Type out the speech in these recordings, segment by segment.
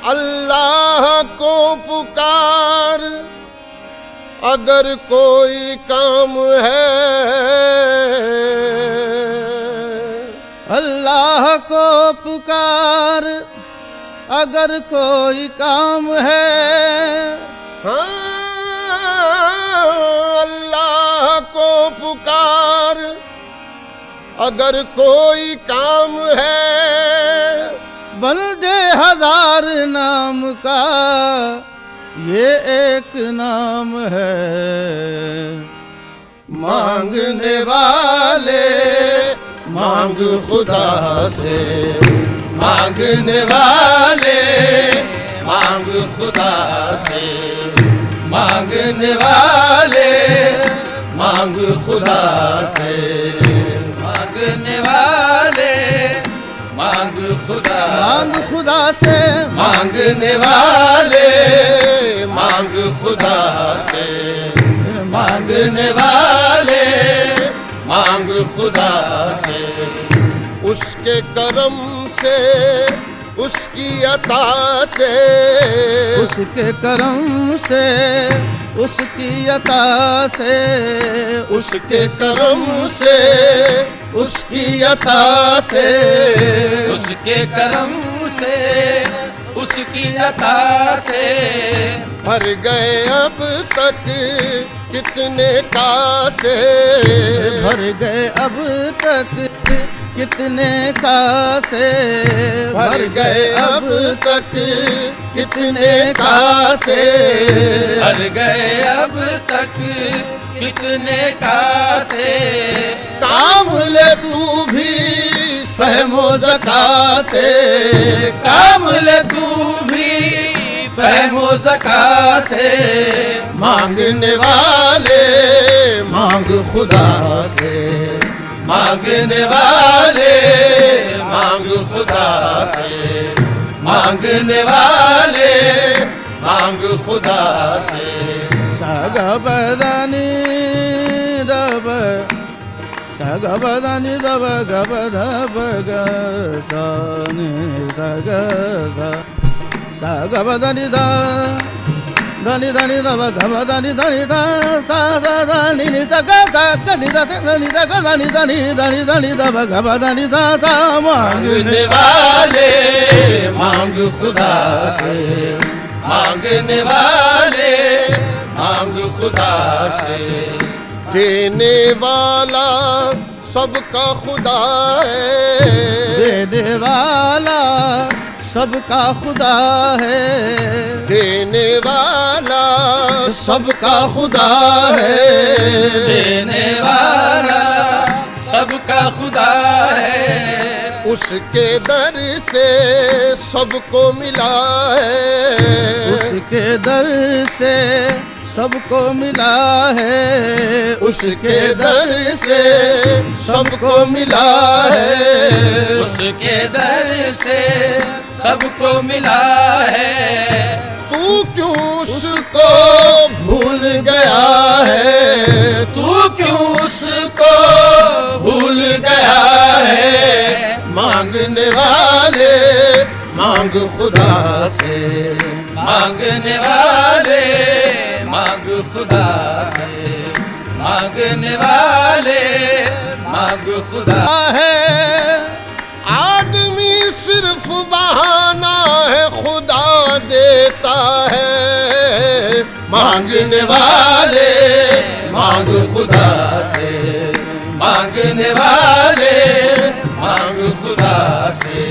अल्लाह को पुकार अगर कोई काम है, अल्लाह को पुकार अगर कोई काम है। हाँ, अल्लाह को पुकार अगर कोई काम है। बंदे हजार नाम का ये एक नाम है। मांगने वाले मांग खुदा से, मांगने वाले मांग खुदा से, मांगने वाले मांग खुदा से, मांगने वाले मांग खुदा, मांग खुदा से, मांगने वाले मांग खुदा से, मांगने वाले मांग खुदा से। उसके करम से उसकी अता से, उसके करम से उसकी अता से, उसके करम से उसकी अता से, उसके करम से उसकी अता से। भर गए अब तक कितने कासे, भर गए अब तक कितने कासे, भर गए अब तक कितने कासे, भर गए अब तक कितने कासे। काम ले तू भी फहमो ज़का से, काम ले तू भी फहमो ज़का से। मांगने वाले मांग खुदा से, मांगने वाले मांग खुदा से, मांगने वाले मांग खुदा से। सग बदनी दब, सग बदनी दब गब धब ग सन सग सग बदनी द धनी धनी दब गब धनी धनी द सा सा धनी नि सग सग नि द धनी सग धनी धनी धनी धनी दब गब धनी सा सा। मांगने वाले मांग खुदा से, मांगने वाले मांग खुदा से। देने वाला सबका खुदा है, देने वाला सबका खुदा है, देने वाला सबका खुदा है, देने वाला सबका खुदा है। उसके दर से सबको मिला है, उसके दर से सबको मिला है, उसके दर से सबको मिला है, उसके दर से सबको मिला है। तू क्यों उसको भूल गया है, तू क्यों उसको भूल गया है। मांगने वाले मांग खुदा से, मांगने वाले मांग खुदा से, मांगने वाले मांग खुदा है। आदमी सिर्फ बहाना है, खुदा देता है। मांगने वाले मांग खुदा से, मांगने वाले मांग खुदा से,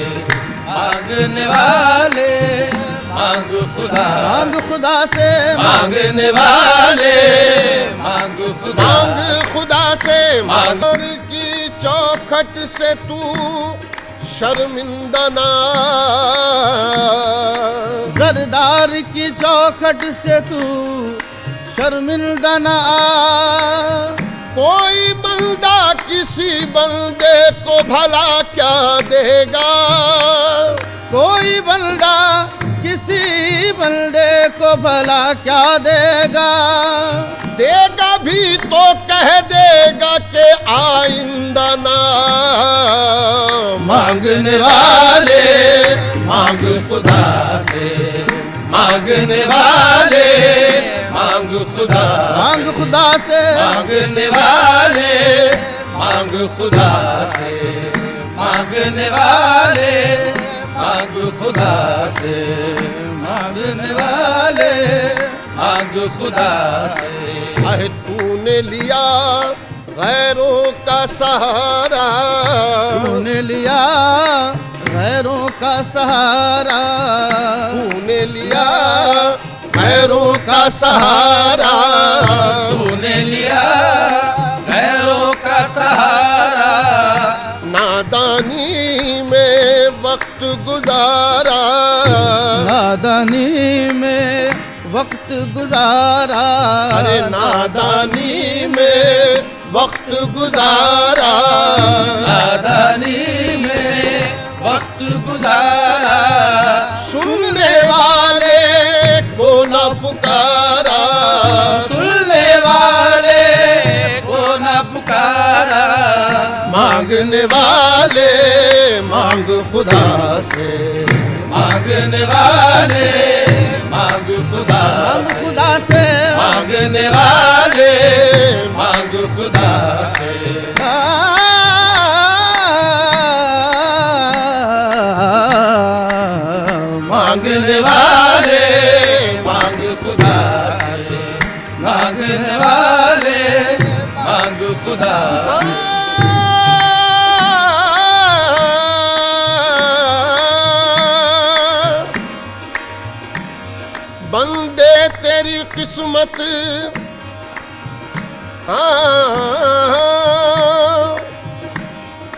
मांगने वाले मांग खुदा, मांग खुदा से, मांगने वाले मांग खुदा, मांग खुदा से। मांग की चौखट से तू शर्मिंदा ना, सरदार की चौखट से तू शर्मिंदा ना आ। कोई बंदा किसी बंदे को भला क्या देगा, कोई बंदा किसी बंदे को भला क्या देगा, देगा भी तो कह देगा कि आइंदा ना मांगने वाले मांग खुदा से, मांगने वाले मांग खुदा, मांग खुदा से, मांगने वाले मांग खुदा से, मांगने वाले मांग खुदा से, मांगने वाले मांग खुदा से। अहे तूने लिया गैरों का सहारा, तूने लिया गैरों का सहारा, तूने लिया गैरों का सहारा, तूने लिया गैरों का सहारा, नादानी में वक्त गुजारा, नादानी में वक्त गुजारा, अरे नादानी में वक्त गुजारा, नादानी में वक्त गुजारा, सुनने वाले को न पुकारा, सुनने वाले को न पुकारा, मांगने वाले मांग खुदा से, मांगने वाले मांग खुदा मांग से, खुदा से, मांगने वाले मांग खुदा से, मांगने वाले मांग खुदा से, मांगने वाले मांग खुदा से। बंदे तेरी किस्मत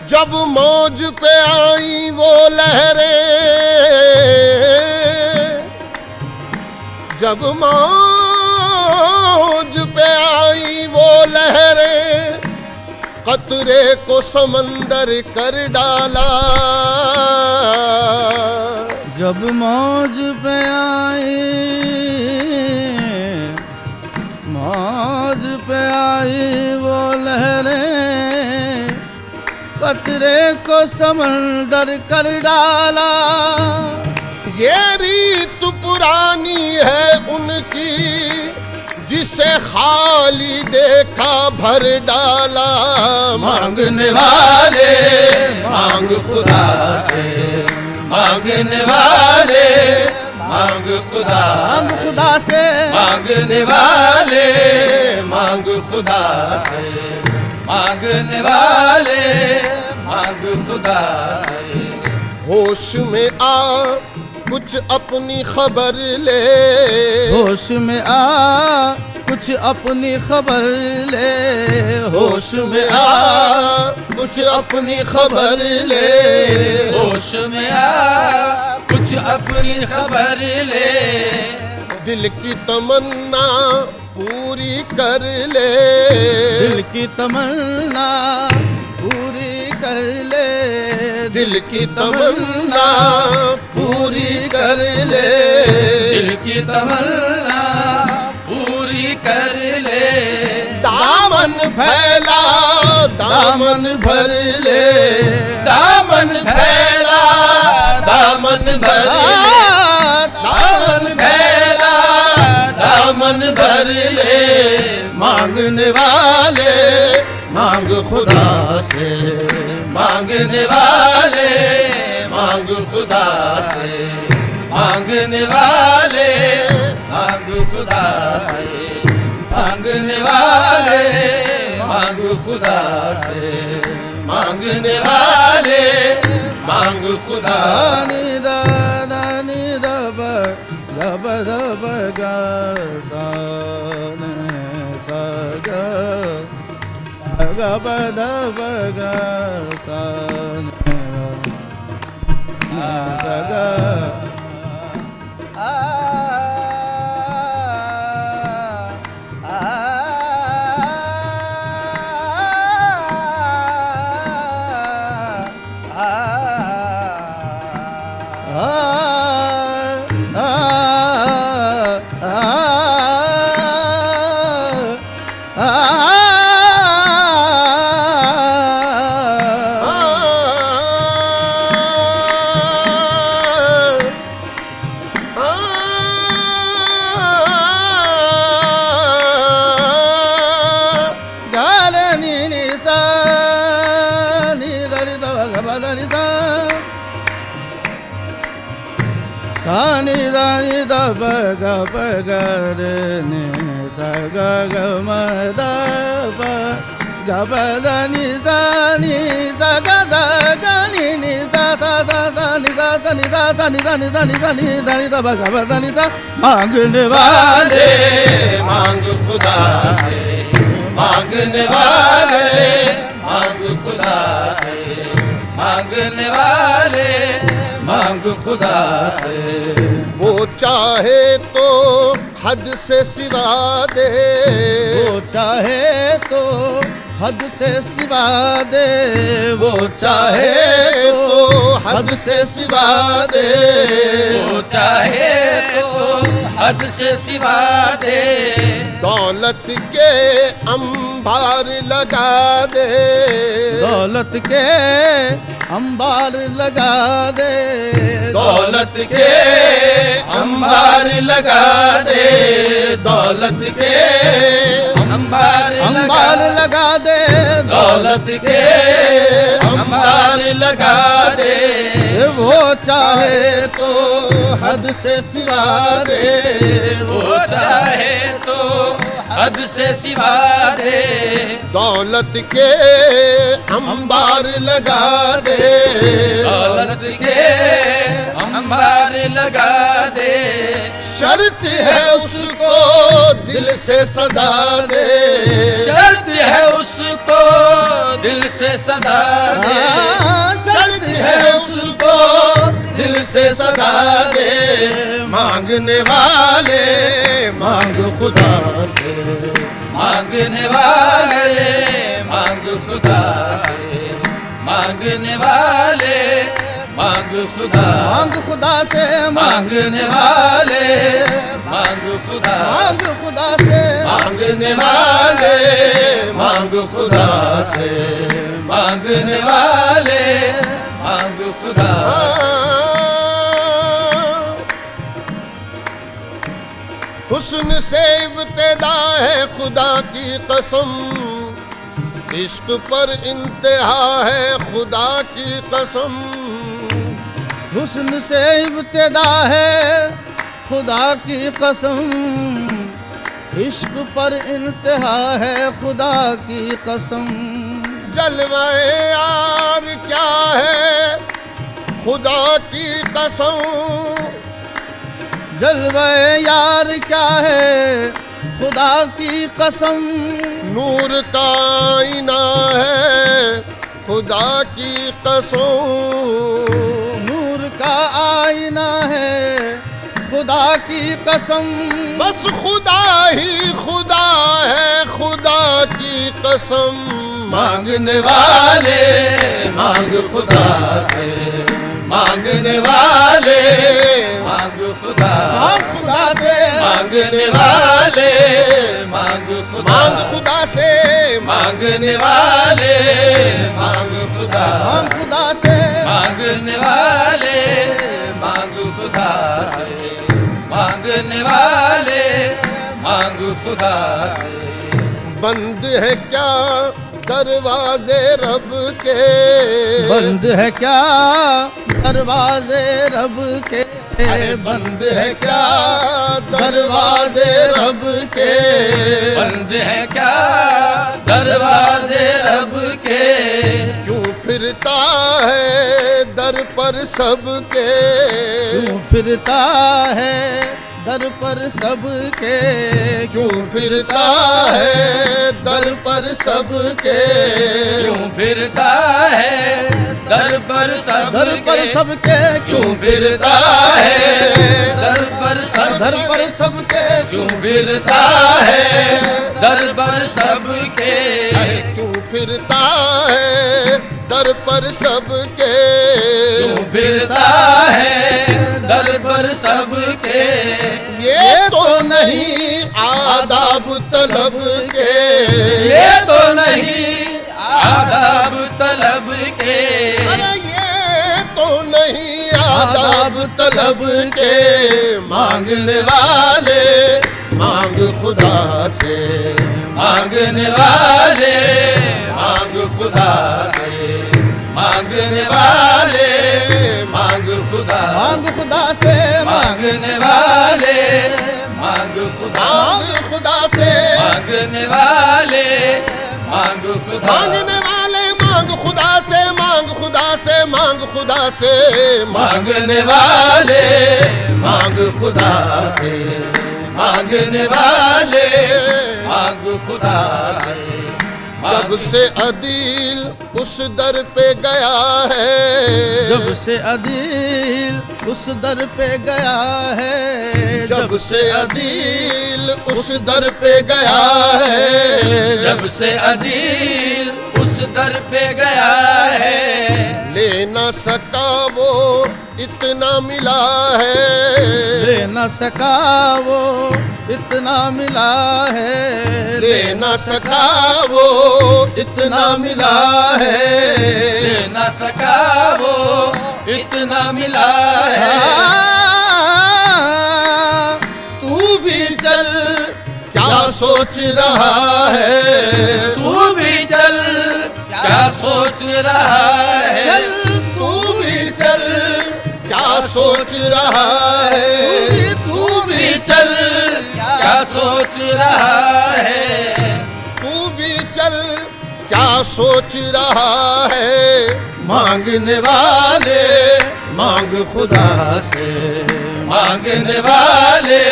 जब मौज पे आई वो लहरें, जब मौज पे आई वो लहरें, कतरे को समंदर कर डाला, जब मौज पे आई, मौज पे आई वो लहरें, कतरे को समंदर कर डाला। ये रीत पुरानी है उनकी, जिसे खाली देखा भर डाला, मांगने वाले मांग खुदा से, मांगने वाले मांग खुदा, मांग खुदा से, मांगने वाले मांग खुदा से, मांगने वाले मांग खुदा से। होश में आ कुछ अपनी खबर ले, होश में आ कुछ अपनी खबर ले, होश में आ कुछ अपनी खबर ले, होश में आ कुछ अपनी खबर ले, दिल की तमन्ना पूरी कर ले, दिल की तमन्ना पूरी कर ले, दिल की तमन्ना पूरी कर ले, दिल की तमन्ना पूरी कर ले, दामन फैला दामन भर ले, दामन फैला दामन भर ले, दामन फैला दामन भर ले, मांगने वाले मांग खुदा से, मांगने वाले मांग खुदा से, मांगने वाले मांग खुदा से, मांगने वाले मांग खुदा से, मांगने वाले मांग खुदा। नि दा दा नि दा ब ग ब द ब ग सा न सा ग ग ब द ब ग सा न सा ग Sani dani da ba ga ba ga re ni sa ga ga ma da ba ga ba da ni sa ga ni sa ta ni sa ta ni sa ta ni sa ni sa ni sa ni da ni da ba ga ba da ni sa मांगने वाले मांग खुदा से मांगने वाले मांग खुदा से मांगने वाले मांग खुदा से वो चाहे तो हद से सिवा दे वो चाहे तो हद से सिवा दे वो चाहे तो हद से सिवा दे वो चाहे तो हद से सिवा दे दौलत के अंबार लगा दे दौलत के अंबार लगा दे दौलत के अंबार लगा दे दौलत के अंबार लगा दे दौलत के अंबार लगा दे वो चाहे तो हद से सिवा दे वो चाहे तो हद से सिवा दे दौलत के अंबार लगा दे दौलत के अंबार लगा दे शर्त है उसको दिल से सदा दे शर्त है उसको दिल से सदा दे शर्त है उसको दिल से सदा दे मांगने वाले मांग खुदा से मांगने वाले मांग खुदा से मांगने वाले मांग खुदा से मांगने वाले मांग खुदा से मांगने वाले मांग खुदा से मांगने वाले मांग खुदा हुस्न से इब्तिदा है खुदा की कसम इश्क पर इंतहा है खुदा की कसम हुस्न से इब्तिदा है खुदा की कसम इश्क पर इंतहा है खुदा की कसम जलवाए यार क्या है खुदा की कसम जलवे यार क्या है खुदा की कसम नूर का आईना है खुदा की कसम नूर का आईना है खुदा की कसम बस खुदा ही खुदा है खुदा की कसम मांगने वाले मांग खुदा से मांगने वाले मांग खुदा से मांगने वाले मांग खुदा से मांगने वाले मांग खुदा से मांगने वाले मांग खुदा से मांगने वाले मांग खुदा से बंद है क्या दरवाजे रब के बंद है क्या दरवाजे रब के बंद है क्या दरवाजे रब के बंद है क्या दरवाजे रब के क्यों फिरता है दर पर सबके क्यों फिरता है दर पर सबके क्यों फिरता है दर पर सबके क्यों फिरता है दर पर सबके क्यों फिरता है दर पर सबके क्यों फिरता है दर पर सबके क्यों फिरता है दर पर सबके, क्यों फिरता है दर पर सबके। ये तो नहीं आदाब तलब के, ये तो नहीं आदाब तलब के। अरे ये तो नहीं आदाब तलब के। मांगने वाले मांग खुदा से, मांगने वाले मांग खुदा से, मांगने वाले मांग खुदा, मांग खुदा से, मांगने वाले मांग खुदा, मांग खुदा से, मांगने वाले मांग खुदा, मांगने वाले मांग खुदा से, मांग खुदा से, मांग खुदा से, मांगने वाले मांग खुदा से, मांगने वाले मांग खुदा से। जब से अदील उस दर पे गया है, जब से अदील उस दर पे गया है, जब से अदील उस दर पे गया है, जब से अदील उस दर पे गया है। ले न सका वो इतना मिला है, ले न सका वो इतना मिला है, ले न सका वो इतना मिला है, ले न सका वो इतना मिला है। तू भी चल क्या सोच रहा है, तू भी चल क्या सोच रहा है। चल तू भी चल क्या सोच रहा है, तू भी चल क्या सोच रहा है। तू भी चल क्या सोच रहा है। मांगने वाले मांग खुदा से, मांगने वाले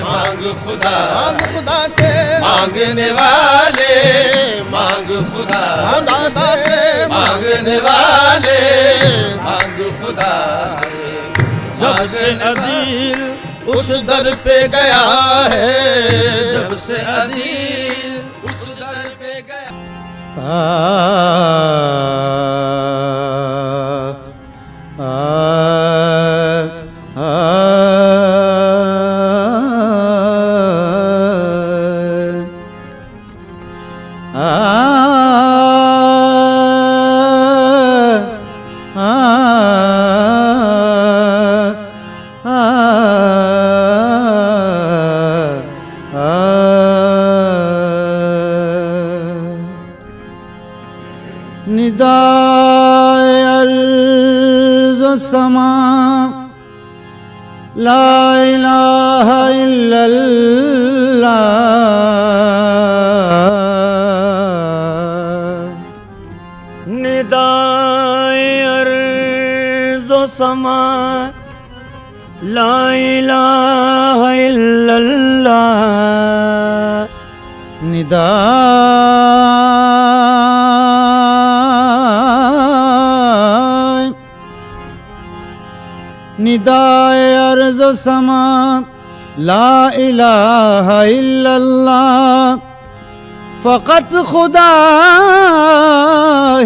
मांग खुदा, मांग खुदा से, मांगने वाले मांग खुदा, मांग खुदा से, मांगने वाले मांग खुदा से। जब से अदील उस दर पे गया है, जब से अदील उस दर पे गया। निदाए अर्ज़ व समा, ला इलाहा इल्लल्लाह। निदाए अर्ज़ व समा, ला इलाहा इल्लल्लाह। निदाए अर्ज़ व समा, ला इलाहा इल्लल्लाह। फ़क़त खुदा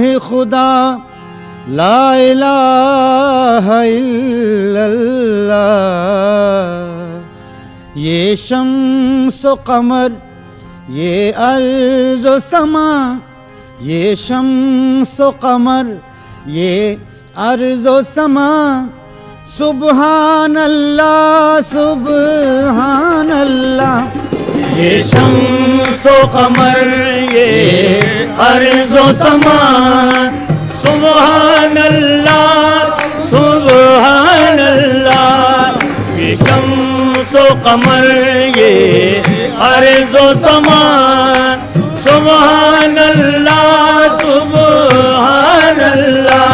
ही खुदा, ला इलाहा इल्लल्लाह। ये शम्स व क़मर, ये अर्ज़ व समा, ये शम्स व क़मर, ये अर्ज़ व समा। सुबहान अल्लाह सुबहान अल्लाह। ये शम्स व क़मर, ये अर्ज़ व समा। सुबहान अल्लाह सुबहान अल्लाह। ये शम्स व क़मर, ये अर्ज़ व समा। सुबहान अल्लाह सुबहान अल्लाह।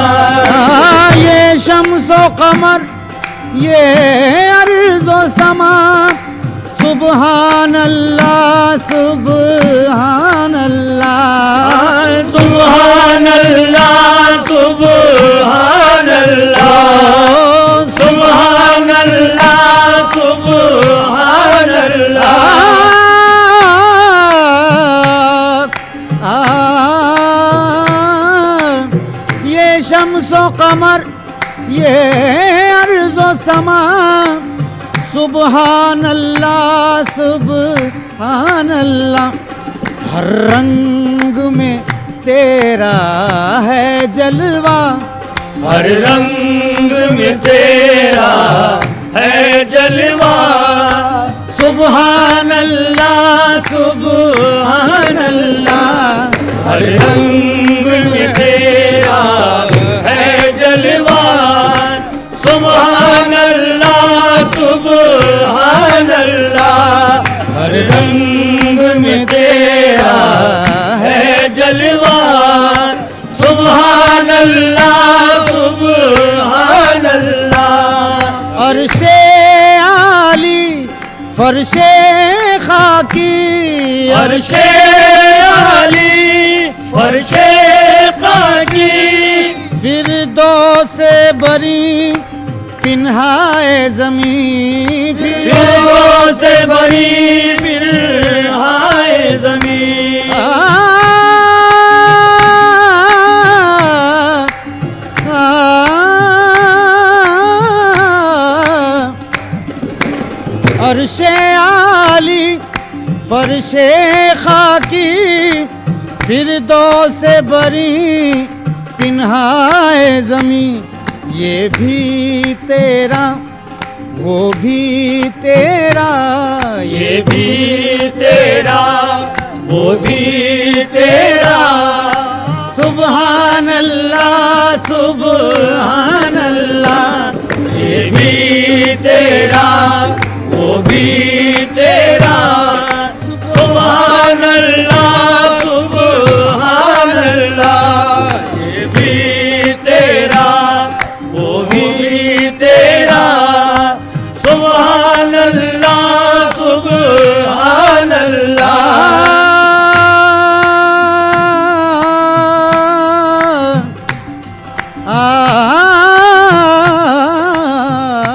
ये शम्स व क़मर, ये अर्ज़ व समा। सुबहान अल्लाह सुबहान अल्लाह। सुबहान अल्लाह सुबहान अल्लाह। सुबहान अल्लाह सुबहान अल्लाह। ये कमर ये अर्ज़ो समा, सुबहान अल्लाह सुबहान अल्लाह। हर रंग में तेरा है जलवा, हर रंग में तेरा है जलवा। सुबहान अल्लाह सुबहान अल्लाह। हर रंग में तेरा है जलवा। सुभान अल्लाह सुभान अल्लाह। हर रंग में तेरा है जलवा। सुभान अल्लाह सुभान अल्लाह। अर्शे आली फर्शे खाकी, अर्शे आली फर्शे खाकी। फिरदौस बरी पिन्हाए ज़मीं, फिरदौस बरी पिन्हाए ज़मीं। अर्शे आली फर्शे खाकी, फिरदौस बरी पिन्हाए ज़मीं। ये भी तेरा वो भी तेरा, ये भी तेरा वो भी तेरा। सुबहान अल्लाह सुबहान अल्लाह। ये भी तेरा वो भी तेरा। सुभान अल्लाह सुभान अल्लाह। ये भी तेरा वो भी तेरा।